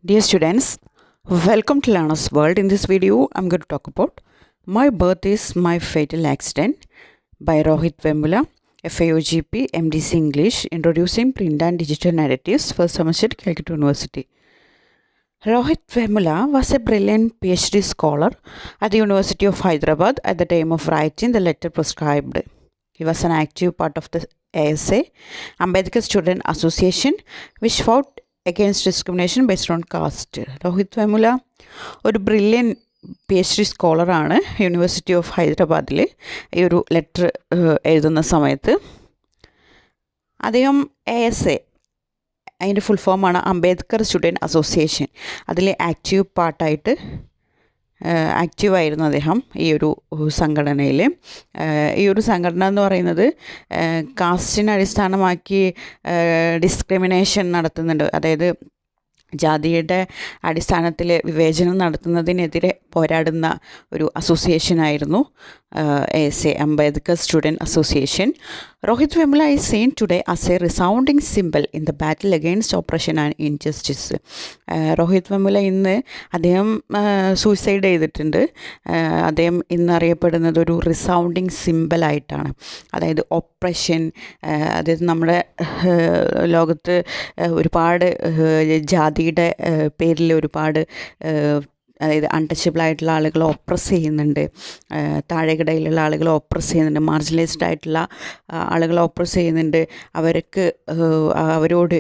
Dear students, welcome to Learner's World. In this video, I'm going to talk about My Birth is My Fatal Accident by Rohit Vemula, FAOGP, MDC English, Introducing Print and Digital Narratives, first semester, Calcutta University. Rohit Vemula was a brilliant PhD scholar at the University of Hyderabad at the time of writing the letter prescribed. He was an active part of the ASA, Ambedkar Student Association, which fought against discrimination based on caste. Rohit Vemula ഒരു brilliant PhD സ്കോളറാണ് university of ഹൈദരാബാദിൽ ഈ ഒരു letter എഴുതുന്ന സമയത്ത്. അദ്ദേഹം ASA, അതിൻ്റെ full ഫോമാണ് Ambedkar student association, അതിലെ ആക്റ്റീവ് പാർട്ടായിട്ട് ആക്റ്റീവായിരുന്നു അദ്ദേഹം ഈ ഒരു സംഘടനയിൽ. ഈ ഒരു സംഘടന എന്ന് പറയുന്നത് കാസ്റ്റിനെ അടിസ്ഥാനമാക്കി ഡിസ്ക്രിമിനേഷൻ നടത്തുന്നുണ്ട്, അതായത് ജാതിയുടെ അടിസ്ഥാനത്തിൽ വിവേചനം നടത്തുന്നതിനെതിരെ പോരാടുന്ന ഒരു അസോസിയേഷനായിരുന്നു ASA, Ambedkar student association. Rohith Vemula is seen today as a resounding symbol in the battle against operation and injustice. Rohith Vemula ഇന്ന് അദ്ദേഹം സൂയിസൈഡ് ചെയ്തിട്ടുണ്ട്. അദ്ദേഹം ഇന്ന് അറിയപ്പെടുന്നത് ഒരു റിസൗണ്ടിങ് സിംബലായിട്ടാണ്, അതായത് ഓപ്പറേഷൻ, അതായത് നമ്മുടെ ലോകത്ത് ഒരുപാട് ജാതിയുടെ പേരിൽ ഒരുപാട് അതായത് അൺടച്ചബിളായിട്ടുള്ള ആളുകളെ ഒപ്രസ് ചെയ്യുന്നുണ്ട്, താഴെക്കിടയിലുള്ള ആളുകളെ ഒപ്രസ് ചെയ്യുന്നുണ്ട്, മാർജിനലൈസ്ഡ് ആയിട്ടുള്ള ആളുകളെ ഒപ്രസ് ചെയ്യുന്നുണ്ട്, അവരോട്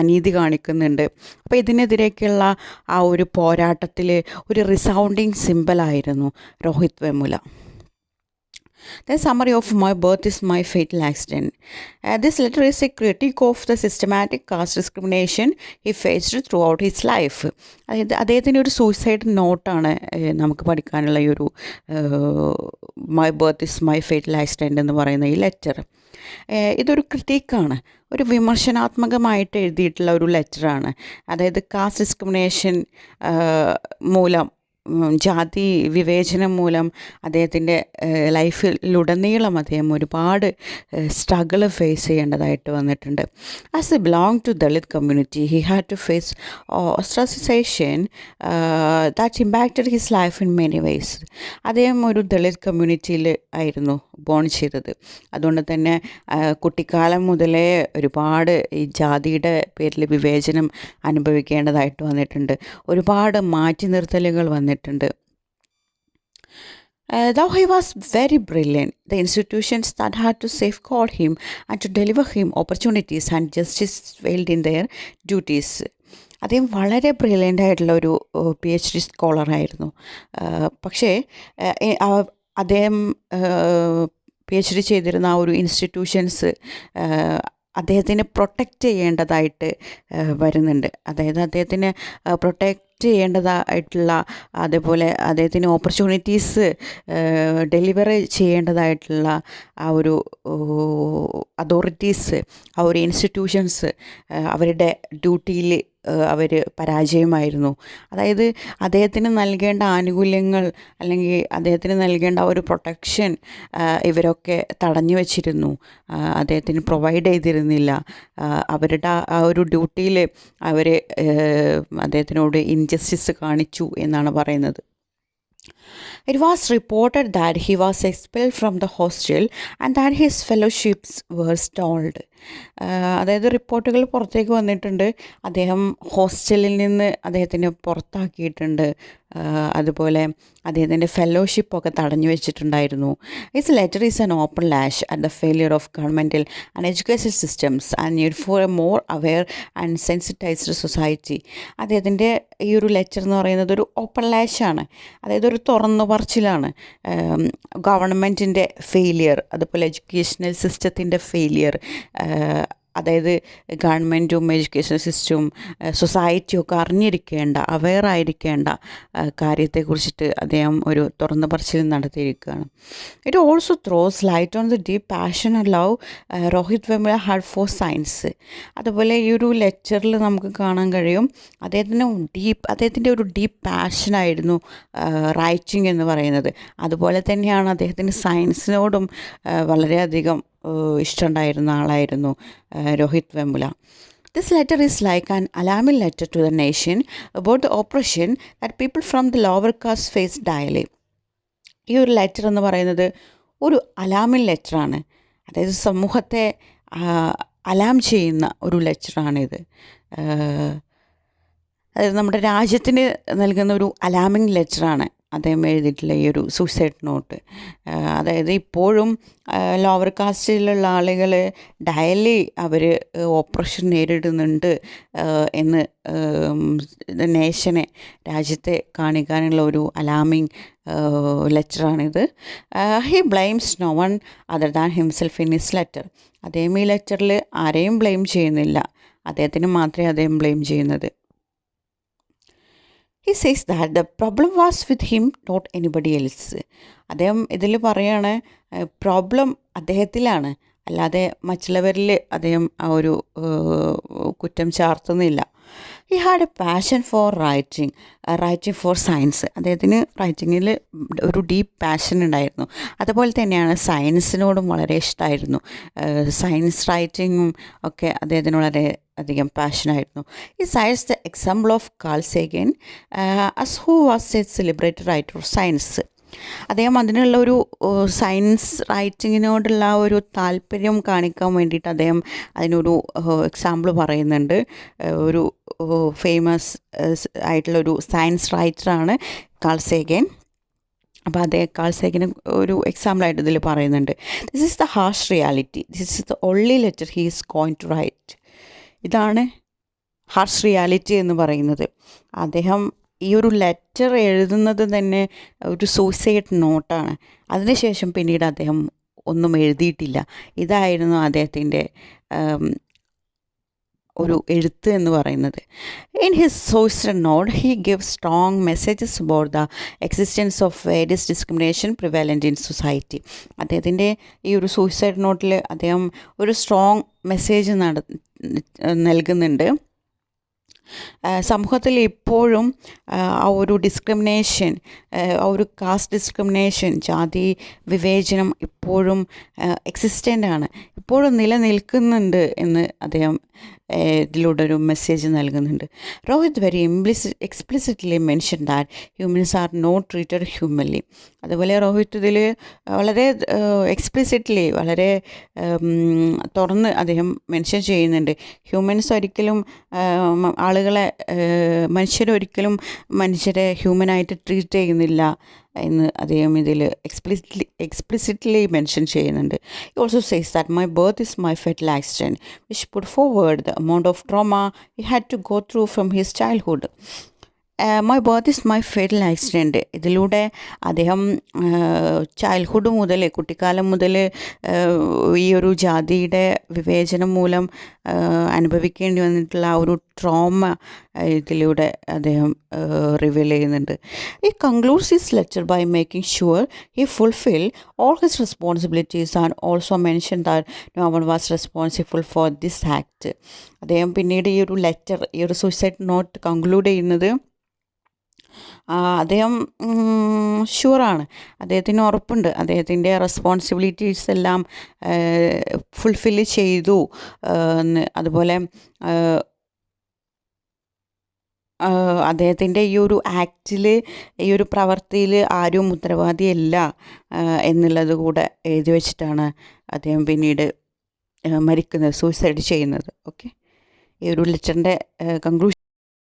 അനീതി കാണിക്കുന്നുണ്ട്. അപ്പോൾ ഇതിനെതിരെയൊക്കെയുള്ള ആ ഒരു പോരാട്ടത്തിൽ ഒരു റിസൗണ്ടിങ് സിംബലായിരുന്നു Rohit Vemula. The summary of My Birth is My Fatal Accident. This letter is a critique of the systematic caste discrimination he faced throughout his life. അതായത് അദ്ദേഹത്തിൻ്റെ ഒരു സൂയിസൈഡ് നോട്ടാണ് നമുക്ക് പഠിക്കാനുള്ള ഈ ഒരു My Birth is My Fatal Accident എന്ന് പറയുന്ന ഈ ലെറ്റർ. ഇതൊരു ക്രിട്ടിക്കാണ്, ഒരു വിമർശനാത്മകമായിട്ട് എഴുതിയിട്ടുള്ള ഒരു ലെറ്ററാണ്. അതായത് കാസ്റ്റ് ഡിസ്ക്രിമിനേഷൻ മൂലം, ജാതി വിവേചനം മൂലം അദ്ദേഹത്തിൻ്റെ ലൈഫിലുടനീളം അദ്ദേഹം ഒരുപാട് സ്ട്രഗിൾ ഫേസ് ചെയ്യേണ്ടതായിട്ട് വന്നിട്ടുണ്ട്. As a belong to Dalit community he had to face ostracisation that impacted his life in many ways. അദ്ദേഹം ഒരു ദളിത് കമ്മ്യൂണിറ്റിയിൽ ആയിരുന്നു ബോൺ ചെയ്തത്. അതുകൊണ്ട് തന്നെ കുട്ടിക്കാലം മുതലേ ഒരുപാട് ഈ ജാതിയുടെ പേരിൽ വിവേചനം അനുഭവിക്കേണ്ടതായിട്ട് വന്നിട്ടുണ്ട്, ഒരുപാട് മാറ്റി നിർത്തലുകൾ വന്നിട്ടുണ്ട്. Though he was very brilliant, the institutions that had to safeguard him and to deliver him opportunities and justice failed in their duties. അദ്ദേഹം വളരെ ബ്രില്യൻ്റ് ആയിട്ടുള്ള ഒരു PhD സ്കോളറായിരുന്നു. പക്ഷേ അദ്ദേഹം PhD ചെയ്തിരുന്ന ആ ഒരു ഇൻസ്റ്റിറ്റ്യൂഷൻസ് അദ്ദേഹത്തിനെ പ്രൊട്ടക്റ്റ് ചെയ്യേണ്ടതായിട്ട് വരുന്നുണ്ട്. അതായത് അദ്ദേഹത്തിന് പ്രൊട്ടക്റ്റ് ചെയ്യേണ്ടതായിട്ടുള്ള, അതേപോലെ അദ്ദേഹത്തിന് ഓപ്പർച്യൂണിറ്റീസ് ഡെലിവർ ചെയ്യേണ്ടതായിട്ടുള്ള ആ ഒരു അതോറിറ്റീസ്, ആ ഒരു ഇൻസ്റ്റിറ്റ്യൂഷൻസ് അവരുടെ ഡ്യൂട്ടിയിൽ അവർ പരാജയമായിരുന്നു. അതായത് അദ്ദേഹത്തിന് നൽകേണ്ട ആനുകൂല്യങ്ങൾ അല്ലെങ്കിൽ അദ്ദേഹത്തിന് നൽകേണ്ട ഒരു പ്രൊട്ടക്ഷൻ ഇവരൊക്കെ തടഞ്ഞു വച്ചിരുന്നു, അദ്ദേഹത്തിന് പ്രൊവൈഡ് ചെയ്തിരുന്നില്ല. അവരുടെ ആ ഒരു ഡ്യൂട്ടിയിൽ അവർ അദ്ദേഹത്തിനോട് ഇൻജസ്റ്റിസ് കാണിച്ചു എന്നാണ് പറയുന്നത്. It was reported that he was expelled from the hostel and that his fellowships were stalled. അതായത് റിപ്പോർട്ടുകൾ പുറത്തേക്ക് വന്നിട്ടുണ്ട്, അദ്ദേഹം ഹോസ്റ്റലിൽ നിന്ന് അദ്ദേഹത്തിനെ പുറത്താക്കിയിട്ടുണ്ട്, അതുപോലെ അദ്ദേഹത്തിൻ്റെ ഫെലോഷിപ്പൊക്കെ തടഞ്ഞു വെച്ചിട്ടുണ്ടായിരുന്നു. It's letter is an open lash at the failure of governmental and education systems and need for A more aware and sensitised society. അദ്ദേഹത്തിൻ്റെ ഈ ഒരു ലെറ്റർ എന്ന് പറയുന്നത് ഒരു ഓപ്പൺ ലാഷാണ്, അതായത് ഒരു തുറന്നു പറച്ചിലാണ്. ഗവൺമെൻറ്റിൻ്റെ ഫെയിലിയർ, അതുപോലെ എഡ്യൂക്കേഷണൽ സിസ്റ്റത്തിൻ്റെ ഫെയിലിയർ, അതായത് ഗവൺമെൻറ്റും എഡ്യൂക്കേഷൻ സിസ്റ്റവും സൊസൈറ്റിയും ഒക്കെ അറിഞ്ഞിരിക്കേണ്ട, അവെയറായിരിക്കേണ്ട കാര്യത്തെക്കുറിച്ചിട്ട് അദ്ദേഹം ഒരു തുറന്നു പറച്ചിൽ നടത്തിയിരിക്കുകയാണ്. It also throws light on the deep passion and love Rohith Vemula had for science. അതുപോലെ ഈ ഒരു ലെറ്ററിൽ നമുക്ക് കാണാൻ കഴിയും അദ്ദേഹത്തിൻ്റെ ഒരു ഡീപ്പ് പാഷനായിരുന്നു റൈറ്റിംഗ് എന്ന് പറയുന്നത്. അതുപോലെ തന്നെയാണ് അദ്ദേഹത്തിന് സയൻസിനോടും വളരെയധികം ഇഷ്ടമുണ്ടായിരുന്ന ആളായിരുന്നു Rohit Vemula. This letter is like an alarming letter to the nation about the oppression that people from the lower caste face daily. ഈ ഒരു ലെറ്റർ എന്ന് പറയുന്നത് ഒരു അലാമിങ് ലെറ്ററാണ്. അതായത് സമൂഹത്തെ അലാം ചെയ്യുന്ന ഒരു ലെറ്ററാണിത്. അതായത് നമ്മുടെ രാജ്യത്തിന് നൽകുന്ന ഒരു അലാമിങ് ലെറ്ററാണ് അദ്ദേഹം എഴുതിയിട്ടുള്ള ഈ ഒരു സൂസൈഡ് നോട്ട്. അതായത് ഇപ്പോഴും ലോവർ കാസ്റ്റിലുള്ള ആളുകൾ ഡെയിലി അവർ ഓപ്പറേഷൻ നേരിടുന്നുണ്ട് എന്ന് നേഷനെ, രാജ്യത്തെ കാണിക്കാനുള്ള ഒരു അലാമിങ് ലെറ്ററാണിത്. He blames no one other than himself in his letter. അദ്ദേഹം ഈ ലെറ്ററിൽ ആരെയും ബ്ലെയിം ചെയ്യുന്നില്ല, അദ്ദേഹത്തിന് മാത്രമേ അദ്ദേഹം ബ്ലെയിം ചെയ്യുന്നത്. He says that the problem was with him not anybody else. അദ്ദേഹം ഇതിൽ പറയാണ് പ്രോബ്ലം അദ്ദേഹത്തിലാണ്, അല്ലാതെ മറ്റുള്ളവരിൽ അദ്ദേഹം ആ ഒരു കുറ്റം ചാർത്തുന്നില്ല. He had a passion for writing for science. അദ്ദേഹത്തിന് റൈറ്റിങ്ങിൽ ഒരു ഡീപ്പ് പാഷൻ ഉണ്ടായിരുന്നു. അതുപോലെ തന്നെയാണ് സയൻസിനോടും വളരെ ഇഷ്ടമായിരുന്നു. സയൻസ് റൈറ്റിങ്ങും ഒക്കെ അദ്ദേഹത്തിന് വളരെ അധികം പാഷനായിരുന്നു. ഈ science the example of Carl Sagan as who was a celebrated writer of science. അദ്ദേഹം അതിനുള്ള ഒരു സയൻസ് റൈറ്റിങ്ങിനോടുള്ള ഒരു താല്പര്യം കാണിക്കാൻ വേണ്ടിയിട്ട് അദ്ദേഹം അതിനൊരു എക്സാമ്പിൾ പറയുന്നുണ്ട്. ഒരു ഫേമസ് ആയിട്ടുള്ളൊരു സയൻസ് റൈറ്ററാണ് കാൾ സേഗൻ. അപ്പോൾ അതേ കാൾ സേഗന് ഒരു എക്സാമ്പിളായിട്ട് ഇതിൽ പറയുന്നുണ്ട്. This is the harsh reality, this is the only letter he is going to write. ഇതാണ് ഹാർഷ് റിയാലിറ്റി എന്ന് പറയുന്നത്. അദ്ദേഹം ഈ ഒരു ലെറ്റർ എഴുതുന്നത് തന്നെ ഒരു സൂസൈഡ് നോട്ടാണ്. അതിനുശേഷം പിന്നീട് അദ്ദേഹം ഒന്നും എഴുതിയിട്ടില്ല. ഇതായിരുന്നു അദ്ദേഹത്തിൻ്റെ ഒരു എഴുത്ത് എന്ന് പറയുന്നത്. In his suicide note he give strong messages about the existence of various discrimination prevalent in society. അദ്ദേഹത്തിൻ്റെ ഈ ഒരു സൂസൈഡ് നോട്ടിൽ അദ്ദേഹം ഒരു സ്ട്രോങ് മെസ്സേജ് നൽകുന്നുണ്ട്. സമൂഹത്തിൽ ഇപ്പോഴും ആ ഒരു ഡിസ്ക്രിമിനേഷൻ, ആ ഒരു കാസ്റ്റ് ഡിസ്ക്രിമിനേഷൻ, ജാതി വിവേചനം ഇപ്പോഴും എക്സിസ്റ്റൻ്റ് ആണ്, ഇപ്പോഴും നിലനിൽക്കുന്നുണ്ട് എന്ന് അദ്ദേഹം ഇതിലൂടെ ഒരു മെസ്സേജ് നൽകുന്നുണ്ട്. Rohith very explicitly mention that humans are not treated humanly. അതുപോലെ രോഹിത് ഇതിൽ വളരെ എക്സ്പ്ലിസിറ്റ്ലി, വളരെ തുറന്ന് അദ്ദേഹം മെൻഷൻ ചെയ്യുന്നുണ്ട്. ഹ്യൂമൻസ് ഒരിക്കലും മനുഷ്യരൊരിക്കലും മനുഷ്യരെ ഹ്യൂമനായിട്ട് ട്രീറ്റ് ചെയ്യുന്നില്ല എന്ന് അദ്ദേഹം ഇതിൽ എക്സ്പ്ലിസിറ്റ്ലി മെൻഷൻ ചെയ്യുന്നുണ്ട്. He also says that my birth is my fatal accident, which put forward the amount of trauma he had to go through from his childhood. My birth is my foetal accident. ഇതിലൂടെ അദ്ദേഹം childhood മുതൽ, കുട്ടിക്കാലം മുതൽ ഈ ഒരു ജാതിയുടെ വിവേചനം മൂലം അനുഭവിക്കേണ്ടി വന്നിട്ടുള്ള ആ ഒരു ട്രോമ ഇതിലൂടെ അദ്ദേഹം റിവീൽ ചെയ്യുന്നുണ്ട്. ഈ concludes his letter by making sure he fulfil all his responsibilities and also mention that no one was responsible for this act. അദ്ദേഹം പിന്നീട് ഈ ഒരു ലെറ്റർ, ഈ ഒരു സൂസൈഡ് നോട്ട് കൺക്ലൂഡ് ചെയ്യുന്നത് അദ്ദേഹം ഷുവറാണ്, അദ്ദേഹത്തിന് ഉറപ്പുണ്ട്, അദ്ദേഹത്തിൻ്റെ റെസ്പോൺസിബിലിറ്റീസ് എല്ലാം ഫുൾഫിൽ ചെയ്തു എന്ന്. അതുപോലെ അദ്ദേഹത്തിൻ്റെ ഈ ഒരു ആക്റ്റിൽ, ഈ ഒരു പ്രവൃത്തിയിൽ ആരും ഉത്തരവാദിയല്ല എന്നുള്ളത് കൂടെ എഴുതി വെച്ചിട്ടാണ് അദ്ദേഹം പിന്നീട് മരിക്കുന്നത്, സൂസൈഡ് ചെയ്യുന്നത്. ഓക്കെ, ഈ ഒരു ലെറ്ററിൻ്റെ കൺക്ലൂഷൻ